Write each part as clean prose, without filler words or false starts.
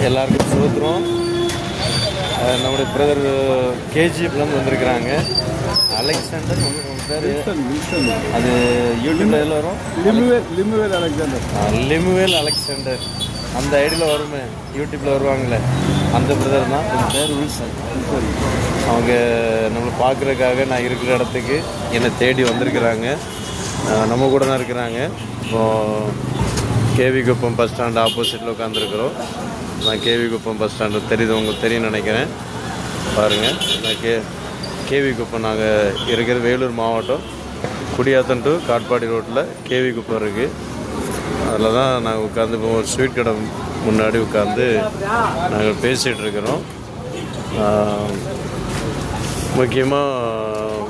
எல்லாருக்கும் சோத்துறோம். நம்முடைய பிரதர் கேஜிஎஃப்லேருந்து வந்திருக்கிறாங்க. அலெக்சாண்டர் பேர், அது யூடியூப்ல எதில் வரும்? லிமுவேல் அலெக்சாண்டர். லிமுவேல் அலெக்சாண்டர் அந்த ஐடியில் வருமே, யூடியூப்பில் வருவாங்களே, அந்த பிரதர் தான். என் பேர் வில்சன். அவங்க நம்மளை பார்க்குறதுக்காக நான் இருக்கிற இடத்துக்கு என்னை தேடி வந்திருக்கிறாங்க. நம்ம கூட தான் இருக்கிறாங்க. இப்போது கேவி குப்பம் பஸ் ஸ்டாண்டு ஆப்போசிட்டில் உட்காந்துருக்குறோம். நான் கேவி குப்பம் பஸ் ஸ்டாண்டு தெரியுது, உங்களுக்கு தெரியும்னு நினைக்கிறேன். பாருங்கள், நான் கேவி குப்பம் நாங்கள் இருக்கிற வேலூர் மாவட்டம் குடியாத்தம் டு காட்பாடி ரோட்டில் கேவி குப்பம் இருக்குது. அதில் தான் நாங்கள் உட்காந்து இப்போ ஒரு ஸ்வீட் கடை முன்னாடி உட்காந்து நாங்கள் பேசிகிட்டு இருக்கிறோம். முக்கியமாக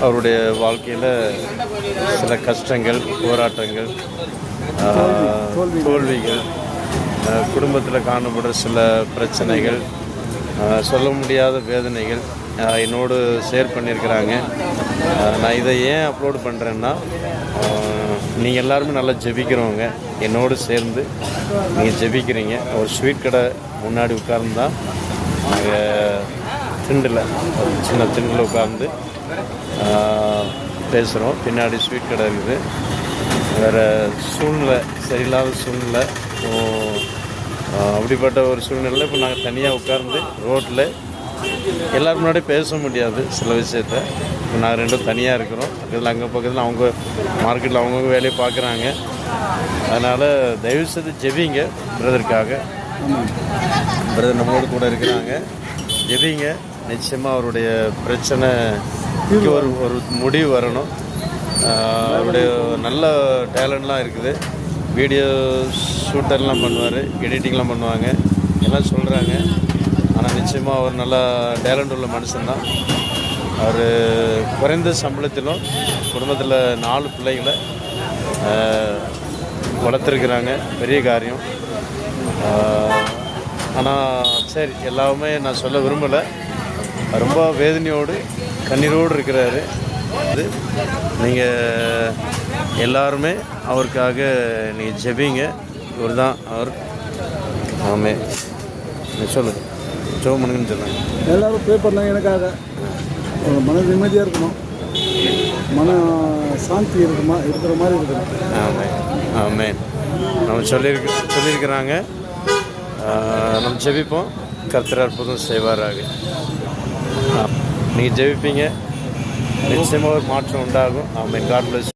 அவருடைய வாழ்க்கையில் சில கஷ்டங்கள், போராட்டங்கள், தோல்விகள், குடும்பத்தில் காணப்படுற சில பிரச்சனைகள், சொல்ல முடியாத வேதனைகள் என்னோடு ஷேர் பண்ணியிருக்கிறாங்க. நான் இதை ஏன் அப்லோடு பண்ணுறேன்னா, நீங்கள் எல்லாருமே நல்லா ஜெபிக்கிறவங்க, என்னோடு சேர்ந்து நீங்கள் ஜெபிக்கிறீங்க. ஒரு ஸ்வீட் கடை முன்னாடி உட்கார்ந்து தான் நாங்கள் திண்டில், சின்ன திண்டில் உட்கார்ந்து பேசுகிறோம். பின்னாடி ஸ்வீட் கடை இருக்குது. வேறு சூழ்நிலை, சரியில்லாத சூழ்நிலை, அப்படிப்பட்ட ஒரு சூழ்நிலையில் இப்போ நாங்கள் தனியாக உட்கார்ந்து ரோட்டில் எல்லோரும் முன்னாடி பேச முடியாது சில விஷயத்த. இப்போ நாங்கள் ரெண்டும் தனியாக இருக்கிறோம். பக்கத்தில் அங்கே பக்கத்தில் அவங்க மார்க்கெட்டில் அவங்கவுங்க வேலையை பார்க்குறாங்க. அதனால் தயவுசெய்து ஜெபிங்க பிரதருக்காக. பிரதர் நம்மளோட கூட இருக்கிறாங்க. ஜெபிங்க, நிச்சயமாக அவருடைய பிரச்சனைக்கு ஒரு முடிவு வரணும். அவருடைய நல்ல டேலண்ட்லாம் இருக்குது. வீடியோ ஷூட்டர்லாம் பண்ணுவார், எடிட்டிங்லாம் பண்ணுவாங்க, எல்லாம் சொல்கிறாங்க. ஆனால் நிச்சயமாக அவர் நல்ல டேலண்ட் உள்ள மனுஷன்தான். அவர் குறைந்த சம்பளத்திலும் குடும்பத்தில் 4 பிள்ளைகளை வளர்த்துருக்குறாங்க. பெரிய காரியம். ஆனால் சரி, எல்லாமே நான் சொல்ல விரும்பலை. ரொம்ப வேதனையோடு கண்ணீரோடு இருக்கிறாரு. அது நீங்கள் எல்லாருமே அவருக்காக நீங்கள் ஜெபிங்க. இவர் தான் அவர். ஆமே, சொல்லுங்கள், ஜெபம் பண்ணுங்கன்னு சொன்னாங்க. எல்லோரும் ப்ரே பண்ணாங்க எனக்காக. மன நிம்மதியாக இருக்கணும், மன சாந்தி இருக்கிற மாதிரி இருக்கணும். ஆமே, ஆமே. நம்ம சொல்லியிருக்கிறாங்க. நம்ம ஜெபிப்போம், கர்த்தர் அற்புதம் செய்வாராக. நீங்கள் ஜெபிப்பீங்க, நிச்சயமாக ஒரு மாற்றம் உண்டாகும். ஆமென். God plus.